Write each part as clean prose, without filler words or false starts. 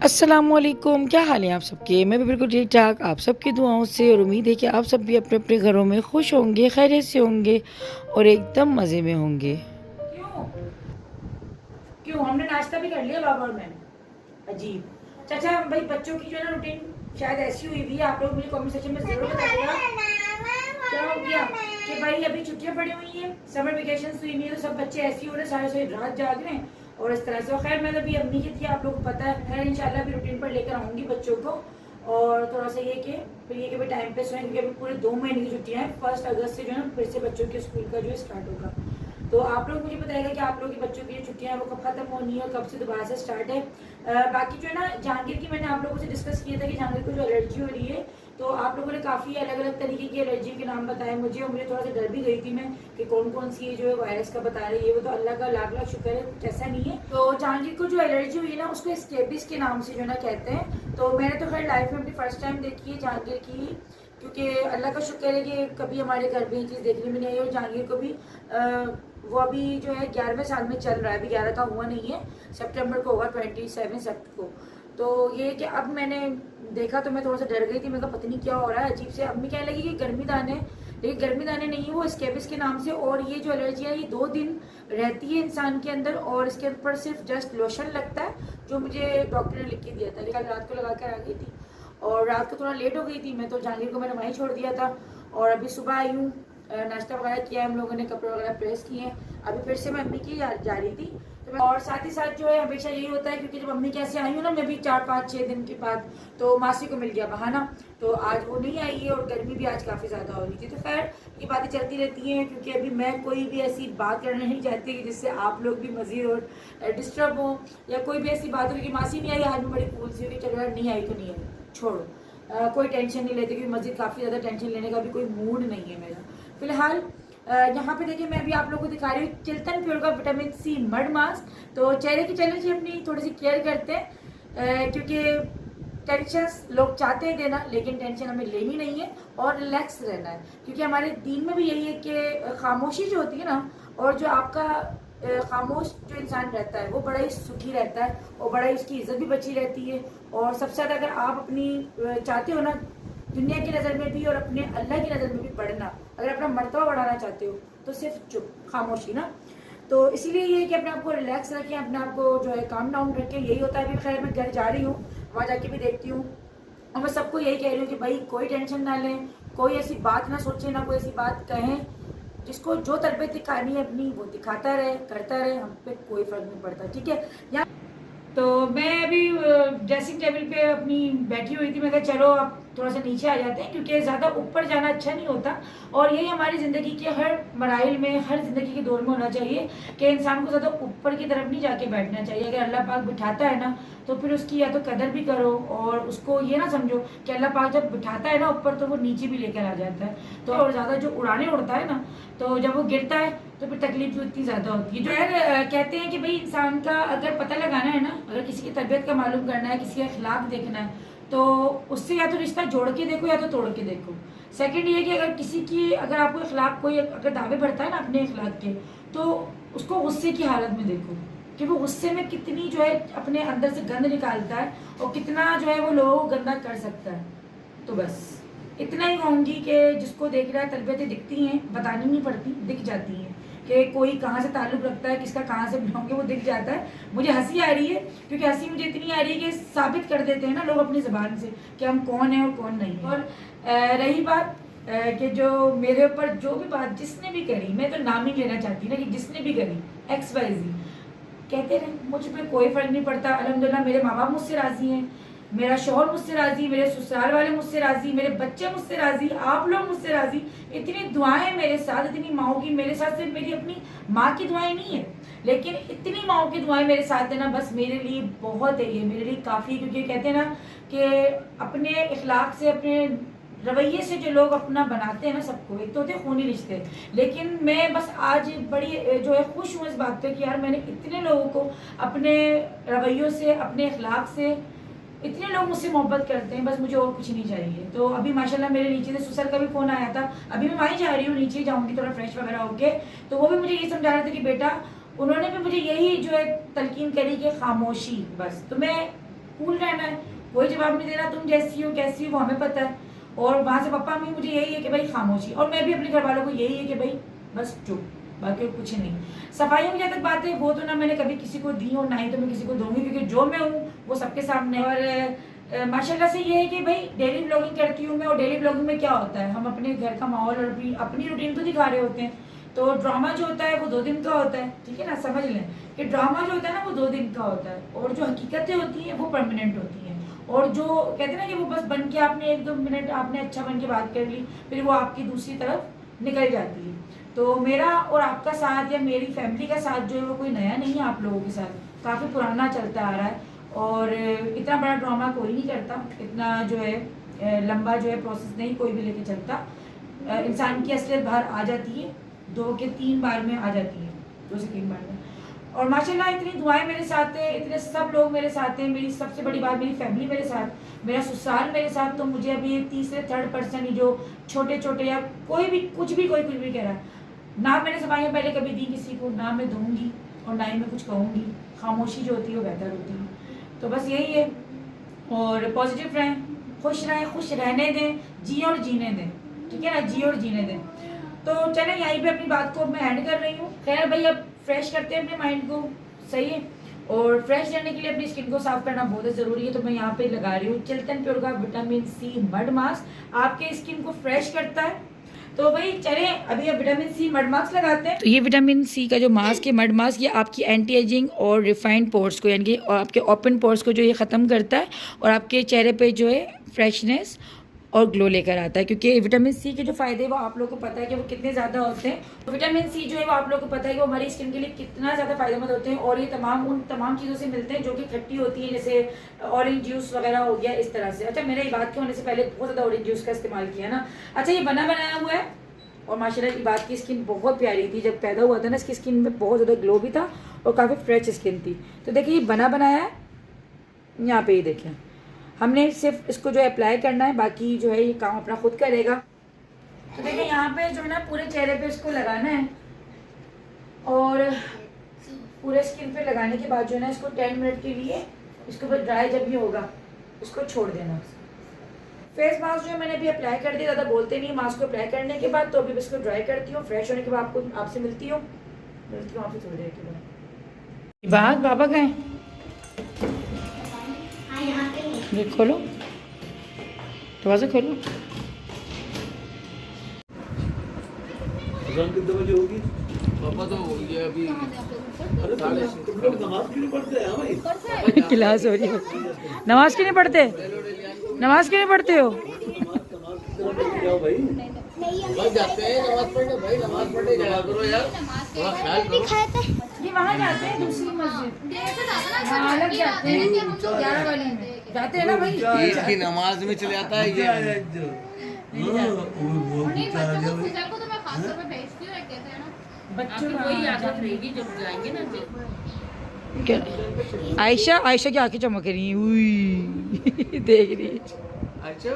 अस्सलामुअलैकुम, क्या हाल है आप सबके। मैं भी बिल्कुल ठीक ठाक, आप सबकी दुआओं से। और उम्मीद है कि आप सब भी अपने अपने घरों में खुश होंगे, खैरियत से होंगे और एकदम मज़े में होंगे। क्यों क्यों हमने नाश्ता भी कर लिया बाबा और मैंने। अजीब। चाचा भाई बच्चों की जो है ना रूटीन शायद ऐसी हुई हुई है, आप लोग मुझे कमेंट सेक्शन में जरूर बताइएगा क्या हो गया। कि भाई अभी छुट्टियां पड़ी हुई हैं, समर वेकेशन हुई हुई है, तो सब बच्चे ऐसे हो रहे हैं, सारे सारी रात जाग रहे हैं और इस तरह से। खैर मैं अभी अम्मी की थी, आप लोगों को पता है। खैर इंशाल्लाह अभी रूटीन पर लेकर आऊंगी बच्चों को। और थोड़ा सा ये कि फिर ये कि भाई टाइम पे सोएं, क्योंकि अभी पूरे 2 महीने की छुट्टियां हैं। 1 अगस्त से जो है ना फिर से बच्चों के स्कूल का जो है स्टार्ट होगा। तो आप लोग मुझे बताएगा कि आप लोगों के बच्चों की छुट्टियां वो कब खत्म होनी है और कब से दोबारा से स्टार्ट है। बाकी जो है ना जहांगीर की मैंने आप लोगों से डिस्कस किया था कि जहांगीर को जो एलर्जी हो रही है, तो आप लोगों ने काफ़ी अलग अलग तरीके की एलर्जी के नाम बताए मुझे, और मुझे थोड़ा सा डर भी गई थी मैं कि कौन कौन सी ये जो है वायरस का बता रही है। वो तो अल्लाह का लाख लाख शुक्र है कुछ ऐसा नहीं है। तो जहांगीर को जो एलर्जी हुई है ना उसको स्केबिस के नाम से जो है ना कहते हैं। तो मैंने तो खैर लाइफ में अपनी फर्स्ट टाइम देखी है जहांगीर की, क्योंकि अल्लाह का शुक्र है कि कभी हमारे घर में ये चीज़ देखने में नहीं आई। और जहांगीर को भी वो अभी जो है 11वें साल में चल रहा है, अभी 11 का हुआ नहीं है, सितंबर को होगा, 27 सितंबर को। तो ये कि अब मैंने देखा तो मैं थोड़ा सा डर गई थी, मैं कहा पता नहीं क्या हो रहा है अजीब से। अम्मी कहने लगी कि गर्मी दाने, लेकिन गर्मी दाने नहीं है, वो स्केबिस के नाम से। और ये जो एलर्जी है ये 2 दिन रहती है इंसान के अंदर, और इसके ऊपर सिर्फ जस्ट लोशन लगता है जो मुझे डॉक्टर ने लिख के दिया था। कल रात को लगा कर आ गई थी और रात को थोड़ा लेट हो गई थी मैं, तो जहांगीर को मैंने वहीं छोड़ दिया था। और अभी सुबह आई हूँ, नाश्ता वगैरह किया, हम लोगों ने कपड़े वगैरह प्रेस किए हैं। अभी फिर से मैं अम्मी की जा रही थी। तो मैं और साथ ही साथ जो है हमेशा यही होता है, क्योंकि जब अम्मी कैसे आई हूँ ना मैं भी 4 5 6 दिन के बाद, तो मासी को मिल गया बहाना। तो आज वो नहीं आई है और गर्मी भी आज काफ़ी ज़्यादा हो रही थी। तो खैर ये बातें चलती रहती हैं, क्योंकि अभी मैं कोई भी ऐसी बात करना नहीं चाहती कि जिससे आप लोग भी मज़ीद और डिस्टर्ब हो, या कोई भी ऐसी बात हो कि मासी नहीं आई, आज मैं बड़ी फूल सी हुई, चलो यार नहीं आई तो नहीं आई, छोड़ो। कोई टेंशन नहीं लेते, क्योंकि मस्जिद काफ़ी ज़्यादा टेंशन लेने का भी कोई मूड नहीं है मेरा फिलहाल। यहाँ पे देखिए मैं अभी आप लोगों को दिखा रही हूँ चिल्तन प्योर का विटामिन सी मड मास्क। तो चेहरे की चैलेंज अपनी थोड़ी सी केयर करते हैं, क्योंकि टेंशन लोग चाहते हैं देना, लेकिन टेंशन हमें लेनी नहीं है और रिलैक्स रहना है। क्योंकि हमारे दीन में भी यही है कि खामोशी जो होती है ना, और जो आपका खामोश जो इंसान रहता है वो बड़ा ही सुखी रहता है और बड़ा ही उसकी इज्जत भी बची रहती है। और सबसे ज़्यादा अगर आप अपनी चाहते हो ना दुनिया की नज़र में भी और अपने अल्लाह की नज़र में भी बढ़ना, अगर अपना मर्तबा बढ़ाना चाहते हो, तो सिर्फ चुप खामोशी ना। तो इसीलिए ये कि अपने आप को रिलैक्स रखें, अपने आप को जो है काम डाउन रखें, यही होता है। अभी खैर मैं घर जा रही हूँ, वहाँ जाके भी देखती हूँ, और मैं सबको यही कह रही हूँ कि भाई कोई टेंशन ना लें, कोई ऐसी बात ना सोचें, ना कोई ऐसी बात कहें। जिसको जो तरबियत दिखानी है अपनी वो दिखाता रहे, करता रहे, हम पे कोई फर्क नहीं पड़ता, ठीक है। यहाँ तो मैं अभी ड्रेसिंग टेबल पे अपनी बैठी हुई थी, मैं कहा चलो अब थोड़ा सा नीचे आ जाते हैं, क्योंकि ज़्यादा ऊपर जाना अच्छा नहीं होता। और यही हमारी ज़िंदगी के हर मराइल में, हर ज़िंदगी के दौर में होना चाहिए कि इंसान को ज़्यादा ऊपर की तरफ नहीं जाके बैठना चाहिए। अगर अल्लाह पाक बिठाता है ना, तो फिर उसकी या तो कदर भी करो, और उसको ये ना समझो कि अल्लाह पाक जब बिठाता है ना ऊपर, तो वो नीचे भी लेकर आ जाता है। तो और ज़्यादा जो उड़ाने उड़ता है ना, तो जब वो गिरता है तो फिर तकलीफ भी उतनी ज़्यादा होती है। जो है कहते हैं कि भाई इंसान का अगर पता लगाना है ना, अगर किसी की तबीयत का मालूम करना है, किसी का अखलाक देखना है, तो उससे या तो रिश्ता जोड़ के देखो या तो तोड़ के देखो। सेकंड ये कि अगर किसी की, अगर आपको अखलाक, कोई अगर दावे भरता है ना अपने अखलाक के, तो उसको गुस्से की हालत में देखो कि वो गुस्से में कितनी जो है अपने अंदर से गंद निकालता है और कितना जो है वो लोगों को गंदा कर सकता है। तो बस इतना ही कहूँगी कि जिसको देख रहा है तरबियतें दिखती हैं, बतानी नहीं पड़ती, दिख जाती हैं कि कोई कहाँ से ताल्लुक़ रखता है, किसका कहाँ से बिलोंग है, वो दिख जाता है। मुझे हंसी आ रही है, क्योंकि हंसी मुझे इतनी आ रही है कि साबित कर देते हैं ना लोग अपनी ज़बान से कि हम कौन है और कौन नहीं है। और रही बात कि जो मेरे ऊपर जो भी बात जिसने भी करी, मैं तो नाम ही लेना चाहती ना, कि जिसने भी करी XYZ कहते रहे, मुझ पर कोई फ़र्क नहीं पड़ता। अल्हम्दुलिल्लाह मेरे माँ बाप मुझसे राज़ी हैं, मेरा शौहर मुझसे राज़ी, मेरे ससुराल वाले मुझसे राज़ी, मेरे बच्चे मुझसे राज़ी, आप लोग मुझसे राज़ी। इतनी दुआएं मेरे साथ, इतनी माओ की मेरे साथ, सिर्फ मेरी अपनी माँ की दुआएं नहीं है, लेकिन इतनी माओ की दुआएं मेरे साथ देना बस मेरे लिए बहुत है, ये मेरे लिए काफ़ी। क्योंकि कहते हैं ना कि अपने इखलाक से, अपने रवैये से जो लोग अपना बनाते हैं ना सबको, एक तो होते हैं खूनी रिश्ते, लेकिन मैं बस आज बड़ी जो है खुश हूँ इस बात पे कि यार मैंने इतने लोगों को अपने रवैयों से, अपने अखलाक से, इतने लोग मुझसे मोहब्बत करते हैं, बस मुझे और कुछ नहीं चाहिए। तो अभी माशाल्लाह मेरे नीचे से सुसर का भी फ़ोन आया था, अभी मैं वहीं जा रही हूँ, नीचे जाऊँगी थोड़ा फ्रेश वगैरह होके। तो वो भी मुझे ये समझा रहे थे कि बेटा, उन्होंने भी मुझे यही जो है तलकीन करी कि खामोशी बस। तो मैं कूल रहना है, कोई जवाब नहीं देना, तुम जैसी हो कैसी हो वो हमें पता है। और वहाँ से पापा मम्मी मुझे यही है कि भाई खामोशी, और मैं भी अपने घर वालों को यही है कि भाई बस चुप, बाकी और कुछ नहीं। सफाइयों की जहाँ तक बात है वो तो ना मैंने कभी किसी को दी और ना ही तो मैं किसी को दूंगी, क्योंकि जो मैं हूँ वो सबके सामने। और माशाल्लाह से ये है कि भाई डेली ब्लॉगिंग करती हूँ मैं, और डेली ब्लॉगिंग में क्या होता है, हम अपने घर का माहौल और अपनी रूटीन तो दिखा रहे होते हैं। तो ड्रामा जो होता है वो 2 दिन का होता है, ठीक है ना, समझ लें कि ड्रामा जो होता है ना वो 2 दिन का होता है, और जो हकीकतें होती हैं वो परमानेंट होती हैं। और जो कहते हैं ना कि वो बस बन के आपने 1-2 मिनट आपने अच्छा बन के बात कर ली, फिर वो आपकी दूसरी तरफ निकल जाती है। तो मेरा और आपका साथ या मेरी फैमिली का साथ जो है वो कोई नया नहीं है, आप लोगों के साथ काफ़ी पुराना चलता आ रहा है। और इतना बड़ा ड्रामा कोई नहीं करता, इतना जो है लंबा जो है प्रोसेस नहीं कोई भी लेके चलता। इंसान की असलियत बाहर आ जाती है 2 के 3 बार में आ जाती है, 2 से 3 बार में। और माशाल्लाह इतनी दुआएं मेरे साथ है, इतने सब लोग मेरे साथ हैं, मेरी सबसे बड़ी बात मेरी फैमिली मेरे साथ, मेरा ससुराल मेरे साथ। तो मुझे अभी तीसरे थर्ड पर्सन ही जो छोटे छोटे या कोई भी कुछ भी कह रहा है, ना मैंने सफाइयाँ पहले कभी दी किसी को, ना मैं दूंगी और ना ही मैं कुछ कहूँगी। खामोशी जो होती है वो बेहतर होती है। तो बस यही है, और पॉजिटिव रहें, खुश रहें, खुश रहने दें, जिए और जीने दें, ठीक है ना, जिए और जीने दें। तो चलें यहीं पे अपनी बात को मैं एंड कर रही हूँ। खैर भाई अब फ्रेश करते हैं अपने माइंड को, सही है। और फ्रेश रहने के लिए अपनी स्किन को साफ करना बहुत ज़रूरी है। तो मैं यहाँ पे लगा रही हूँ चिल्टन प्योर का विटामिन सी मड मास्क, आपके स्किन को फ्रेश करता है। तो भाई चलें अभी अब विटामिन सी मड मास्क लगाते हैं। तो ये विटामिन सी का जो मास्क है, मड मास्क, ये आपकी एंटी एजिंग और रिफाइंड पोर्स को, यानी कि आपके ओपन पोर्स को जो ये ख़त्म करता है, और आपके चेहरे पे जो है फ्रेशनेस और ग्लो लेकर आता है। क्योंकि विटामिन सी के जो फ़ायदे वो आप लोगों को पता है कि वो कितने ज़्यादा होते हैं। तो विटामिन सी जो है वो आप लोगों को पता है कि वो हमारी स्किन के लिए कितना ज़्यादा फायदेमंद होते हैं, और ये उन तमाम चीज़ों से मिलते हैं जो कि खट्टी होती है, जैसे ऑरेंज जूस वगैरह हो गया, इस तरह से। अच्छा, मेरे बात के होने से पहले बहुत ज़्यादा ऑरेंज जूस का इस्तेमाल किया ना। अच्छा, ये बना बनाया हुआ है, और माशाल्लाह की बात की स्किन बहुत प्यारी थी। जब पैदा हुआ था ना इसकी स्किन में बहुत ज़्यादा ग्लो भी था और काफ़ी फ्रेश स्किन थी। तो देखिए ये बना बनाया है, यहाँ पे ही देखें, हमने सिर्फ इसको जो अप्लाई करना है, बाकी जो है ये काम अपना खुद करेगा। तो देखिए यहाँ पे जो है ना पूरे चेहरे पे इसको लगाना है, और पूरे स्किन पे लगाने के बाद जो है ना इसको 10 मिनट के लिए इसके ऊपर ड्राई जब भी होगा इसको छोड़ देना। फेस मास्क जो है मैंने अभी अप्लाई कर दिया, ज़्यादा बोलते नहीं मास्क को अप्लाई करने के बाद। तो अभी इसको ड्राई करती हूँ, फ्रेश होने के बाद आपसे मिलती हूँ आपसे थोड़ी देर के बाद। बाबा गए, खोलो दरवाजा खोलो। कितने बजे होगी? पापा तो ये अभी नमाज क्यों नहीं पढ़ते हैं भाई? क्लास हो रही है, नमाज क्यों नहीं पढ़ते, नमाज क्यों नहीं पढ़ते हो? जाओ भाई, बस जाते हैं नमाज पढ़ने, भाई नमाज पढ़ने जाया करो यार, थोड़ा ख्याल करो। ये वहाँ जाते हैं दूसरी मस्जिद, वहाँ अलग जाते हैं 11 वाली में जाते हैं ना भाई। ईद की नमाज में चले जाता है ये। बच्चों को वही आदत रहेगी जब जाएंगे ना। आयशा, आयशा की आंखें चमक रही हैं, उई देख रही है। अच्छा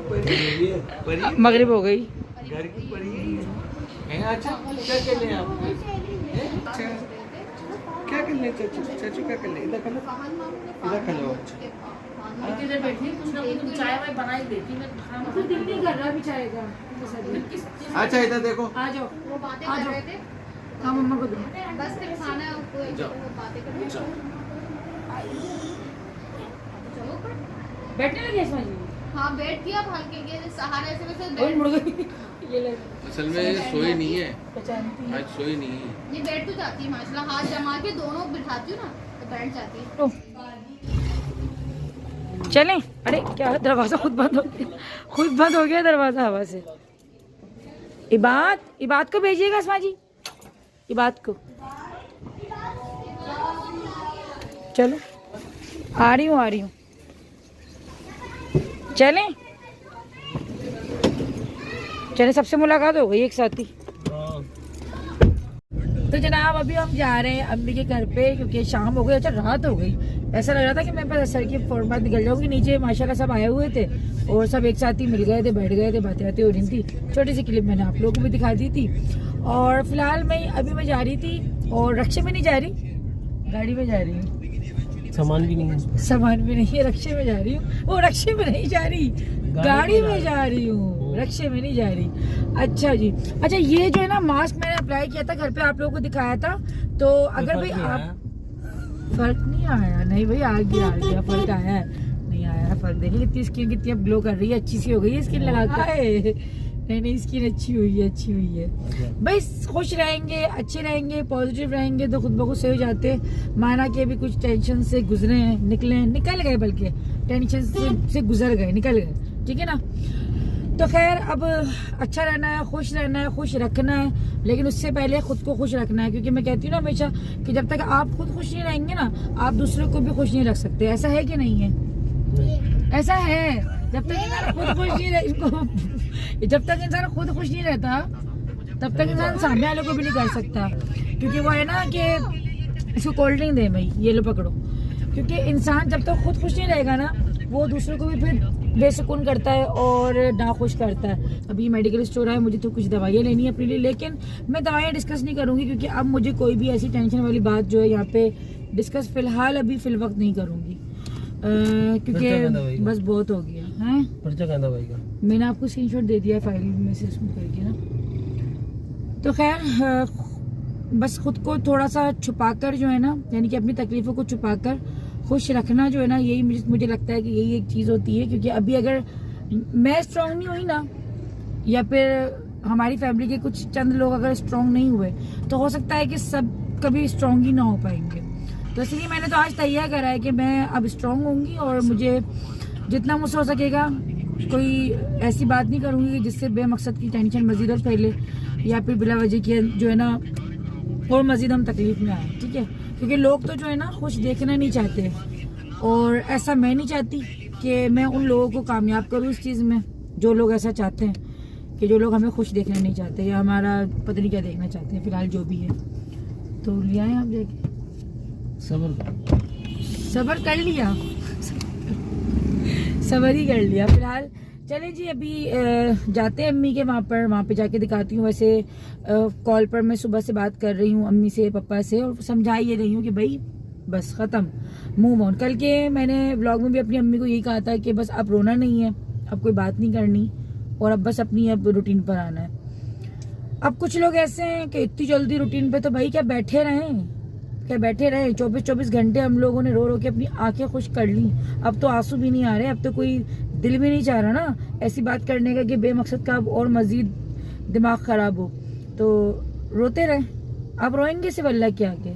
परी मगरिब हो गई, घर की परी है। अच्छा क्या कर ले आप? क्या कर ले चाचू? चाचू क्या कर ले? इधर कर लो, इधर कर लो। इधर बैठी कुछ ना कुछ चाय वाय बना ही देती मैं, खाना तो दिल नहीं कर रहा भी चाय का। अच्छा इधर देखो, आ जाओ, वो बातें आ कर जाओ। रहे थे, हाँ मम्मा को दो। बस फिर खाना है उसको, एक जगह वो बातें कर रहे थे। चलो ऊपर। बैठने लगे इसमें जी। हाँ बैठ गया, अब हल्के के सहारे से वैसे और मुड़ गई ये ले असल में ये सोई नहीं है, पहचानती है। आज सोई नहीं है। ये बैठ तो जाती है माशाल्लाह, हाथ जमा के दोनों बिठाती हूँ ना तो बैठ जाती है। चलें। अरे क्या दरवाज़ा खुद बंद हो गया, खुद बंद हो गया दरवाज़ा हवा से। इबाद को भेजिएगा अस्मा जी, इबाद को। चलो आ रही हूँ चलें सबसे मुलाकात हो गई एक साथ ही। तो जनाब अभी हम जा रहे हैं अम्मी के घर पे, क्योंकि शाम हो गई, अच्छा रात हो गई। ऐसा लग रहा था कि मैं बस सर की फौरन निकल जाऊंगी। नीचे माशाल्लाह सब आए हुए थे और सब एक साथ ही मिल गए थे, बैठ गए थे, बातें बातें हो रही थी। छोटी सी क्लिप मैंने आप लोगों को भी दिखा दी थी। और फिलहाल मैं जा रही थी, और रक्शे में नहीं जा रही, गाड़ी में जा रही हूँ। सामान भी नहीं है। सामान भी नहीं है, रक्शे में जा रही हूँ। वो रक्शे में नहीं जा रही, गाड़ी में जा रही हूँ, रक्शे में नहीं जा रही। अच्छा जी, अच्छा ये जो है ना मास्क मैंने अप्लाई किया था घर पे, आप लोगों को दिखाया था। तो अगर भाई आप फर्क नहीं आया, नहीं भाई आ गया फर्क आया है, नहीं आया फर्क। देखिए कितनी स्किन कितनी अब ग्लो कर रही है, अच्छी सी हो गई है स्किन लगा के। नहीं स्किन अच्छी हुई है भाई। खुश रहेंगे, अच्छे रहेंगे, पॉजिटिव रहेंगे तो खुद ब खुद सही हो जाते हैं। माना कि अभी कुछ टेंशन से गुजरे हैं, निकल गए, बल्कि टेंशन से गुजर गए, निकल गए, ठीक है ना। तो खैर अब अच्छा रहना है, खुश रहना है, खुश रखना है, लेकिन उससे पहले खुद को खुश रखना है। क्योंकि मैं कहती हूँ ना हमेशा कि जब तक आप खुद खुश नहीं रहेंगे ना, आप दूसरों को भी खुश नहीं रख सकते। ऐसा है कि नहीं है? ऐसा है। जब तक इंसान खुद खुश नहीं रहे, जब तक इंसान खुद खुश नहीं रहता तब तक इंसान सामने वाले को भी नहीं कर सकता। क्योंकि वो है ना कि इसको कोल्ड ड्रिंक दे भाई, ये लो पकड़ो। क्योंकि इंसान जब तक खुद खुश नहीं रहेगा ना, वो दूसरों को भी फिर बेसुकून करता है और नाखुश करता है। अभी मेडिकल स्टोर है, मुझे तो कुछ दवाइयाँ लेनी है अपने लिए, लेकिन मैं दवाइयाँ डिस्कस नहीं करूँगी क्योंकि अब मुझे कोई भी ऐसी टेंशन वाली बात जो है यहाँ पे डिस्कस फिलहाल अभी फिलवक्त नहीं करूँगी। क्योंकि बस बहुत हो गया है। पर्चा कहना भाई का मैंने आपको स्क्रीनशॉट दे दिया फाइल में से उसमें करके ना। तो खैर बस खुद को थोड़ा सा छुपाकर जो है ना, यानी कि अपनी तकलीफों को छुपाकर खुश रखना जो है ना, यही मुझे लगता है कि यही एक चीज़ होती है। क्योंकि अभी अगर मैं स्ट्रांग नहीं हुई ना, या फिर हमारी फैमिली के कुछ चंद लोग अगर स्ट्रांग नहीं हुए, तो हो सकता है कि सब कभी स्ट्रांग ही ना हो पाएंगे। तो इसलिए मैंने तो आज तैयार करा है कि मैं अब स्ट्रांग होंगी और मुझे जितना मुझसे हो सकेगा कोई ऐसी बात नहीं करूँगी जिससे बेमकसद की टेंशन मजीद और फैले, या फिर बिला वजह की जो है ना और मजीद हम तकलीफ में आए, ठीक है। क्योंकि लोग तो जो है ना खुश देखना नहीं चाहते, और ऐसा मैं नहीं चाहती कि मैं उन लोगों को कामयाब करूँ इस चीज़ में जो लोग ऐसा चाहते हैं कि जो लोग हमें खुश देखना नहीं चाहते या हमारा पता नहीं क्या देखना चाहते हैं। फिलहाल जो भी है तो लिया है, आप जाके सबर कर लिया, सबर ही कर लिया फिलहाल। चले जी अभी जाते हैं अम्मी के वहाँ पे जाके दिखाती हूँ। वैसे कॉल पर मैं सुबह से बात कर रही हूँ अम्मी से, पापा से, और समझा ये रही हूँ कि भाई बस ख़त्म, मूव ऑन। कल के मैंने व्लॉग में भी अपनी अम्मी को यही कहा था कि बस अब रोना नहीं है, अब कोई बात नहीं करनी, और अब बस अपनी अब रूटीन पर आना है। अब कुछ लोग ऐसे हैं कि इतनी जल्दी रूटीन पे, तो भाई क्या बैठे रहें, क्या बैठे रहे? 24 घंटे हम लोगों ने रो रो के अपनी आंखें खुश कर ली, अब तो आंसू भी नहीं आ रहे, अब तो कोई दिल भी नहीं चाह रहा ना ऐसी बात करने का कि बेमकसद का अब और मजीद दिमाग खराब हो। तो रोते रहे, अब रोएंगे सिर्फ अल्लाह के आगे।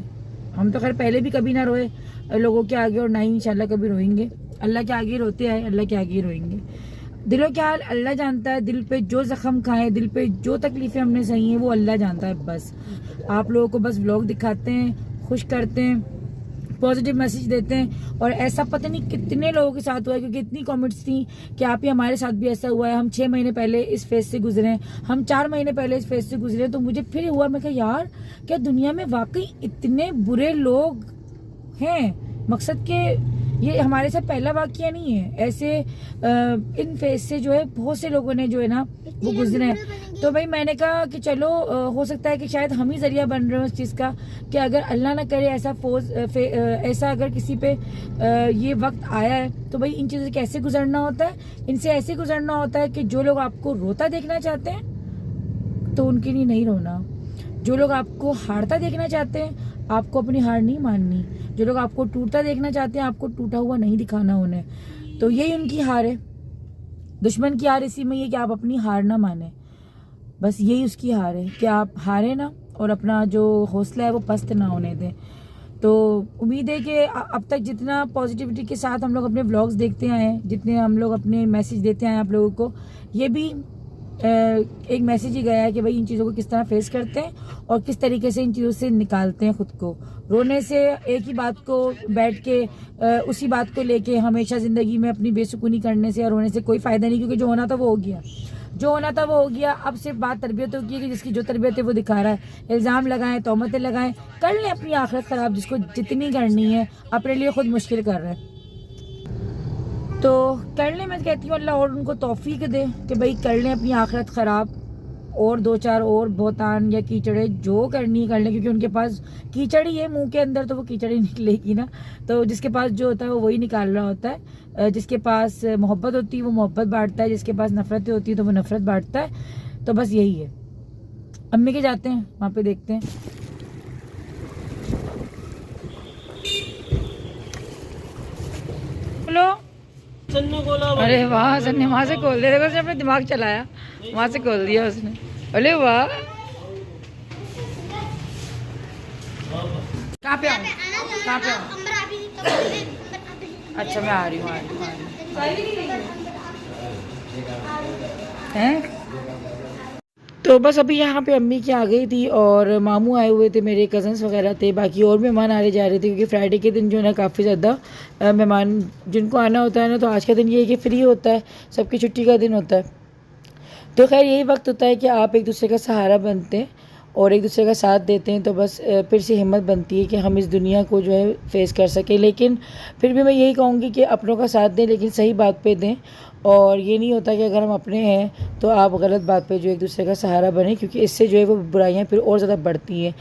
हम तो खैर पहले भी कभी ना रोए लोगों के आगे, और ना ही इंशाल्लाह कभी रोएंगे। अल्लाह के आगे रोते आए, अल्लाह के आगे रोएंगे। दिलों के हाल अल्लाह जानता है, दिल पे जो जख्म खाए, दिल पे जो तकलीफें हमने सही हैं वो अल्लाह जानता है। बस आप लोगों को बस व्लॉग दिखाते हैं, खुश करते हैं, पॉजिटिव मैसेज देते हैं। और ऐसा पता नहीं कितने लोगों के साथ हुआ है, क्योंकि इतनी कमेंट्स थी कि आप ही हमारे साथ भी ऐसा हुआ है, हम 6 महीने पहले इस फेज से गुजरे हैं, हम 4 महीने पहले इस फेज से गुजरे। तो मुझे फिर हुआ, मैं कहा यार क्या दुनिया में वाकई इतने बुरे लोग हैं? मकसद के ये हमारे साथ पहला वाकया नहीं है, ऐसे इन फेज से जो है बहुत से लोगों ने जो है ना वो गुजरे हैं। तो भाई मैंने कहा कि चलो हो सकता है कि शायद हम ही जरिया बन रहे हो उस चीज़ का, कि अगर अल्लाह ना करे ऐसा अगर किसी पे ये वक्त आया है, तो भाई इन चीज़ों से कैसे गुजरना होता है, इनसे ऐसे गुजरना होता है कि जो लोग आपको रोता देखना चाहते हैं तो उनके लिए नहीं रोना, जो लोग आपको हारता देखना चाहते हैं आपको अपनी हार नहीं माननी, जो लोग आपको टूटता देखना चाहते हैं आपको टूटा हुआ नहीं दिखाना उन्हें। तो यही उनकी हार है, दुश्मन की हार इसी में ये कि आप अपनी हार ना माने, बस यही उसकी हार है कि आप हारे ना और अपना जो हौसला है वो पस्त ना होने दें। तो उम्मीद है कि अब तक जितना पॉजिटिविटी के साथ हम लोग अपने व्लॉग्स देखते आए हैं, जितने हम लोग अपने मैसेज देते आए आप लोगों को, ये भी एक मैसेज ही गया है कि भाई इन चीज़ों को किस तरह फेस करते हैं और किस तरीके से इन चीज़ों से निकालते हैं खुद को। रोने से, एक ही बात को बैठ के उसी बात को लेके हमेशा ज़िंदगी में अपनी बेसुकूनी करने से और रोने से कोई फ़ायदा नहीं, क्योंकि जो होना था वो हो गया, जो होना था वो हो गया। अब सिर्फ बात तरबियतों की है कि जिसकी जो तरबियत है वो दिखा रहा है, इल्ज़ाम लगाएं, तोहमतें लगाएं, कर लें अपनी आखिरत ख़राब, जिसको जितनी करनी है अपने लिए खुद मुश्किल कर रहे हैं तो कर लें। मैं कहती हूँ अल्लाह और उनको तौफीक दे कि भाई कर लें अपनी आखिरत ख़राब, और 2-4 और भोतान या कीचड़े जो करनी है कर लें, क्योंकि उनके पास कीचड़ ही है मुंह के अंदर, तो वो कीचड़ ही निकलेगी ना। तो जिसके पास जो होता है वो वही निकाल रहा होता है। जिसके पास मोहब्बत होती है वो मोहब्बत बांटता है, जिसके पास नफरत होती है तो वो नफरत बांटता है। तो बस यही है। अम्मी के जाते हैं, वहाँ पे देखते हैं। बोलो। अरे वाह, सन्ने वहाँ से खोल दिया, देखो उसने अपने दिमाग चलाया, वहाँ से खोल दिया उसने। अरे वाह, कहाँ पे आऊँ, कहाँ पे आऊँ? अच्छा मैं आ रही हूँ, हैं? तो बस अभी यहाँ पे अम्मी की आ गई थी और मामू आए हुए थे, मेरे कज़न्स वगैरह थे, बाकी और मेहमान आ रहे जा रहे थे, क्योंकि फ्राइडे के दिन जो है ना काफ़ी ज़्यादा मेहमान जिनको आना होता है ना, तो आज का दिन ये है कि फ्री होता है, सबकी छुट्टी का दिन होता है। तो खैर यही वक्त होता है कि आप एक दूसरे का सहारा बनते हैं और एक दूसरे का साथ देते हैं, तो बस फिर से हिम्मत बनती है कि हम इस दुनिया को जो है फेस कर सकें। लेकिन फिर भी मैं यही कहूँगी कि अपनों का साथ दें, लेकिन सही बात पे दें। और ये नहीं होता कि अगर हम अपने हैं तो आप गलत बात पे जो एक दूसरे का सहारा बने, क्योंकि इससे जो है वो बुराइयाँ फिर और ज़्यादा बढ़ती हैं।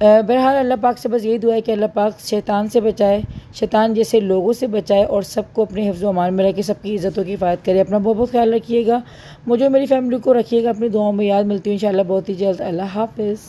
बहरहाल अल्लाह पाक से बस यही दुआ है कि अल्लाह पाक शैतान से बचाए, शैतान जैसे लोगों से बचाए और सबको अपने हिफ्ज़ व अमान में रखे, सबकी इज़्ज़तों की हिफाज़त करे। अपना बहुत बहुत ख्याल रखिएगा, मुझे मेरी फैमिली को रखिएगा अपनी दुआओं में याद। मिलती हूँ इंशाअल्लाह बहुत ही जल्द। अल्लाह हाफ़िज़।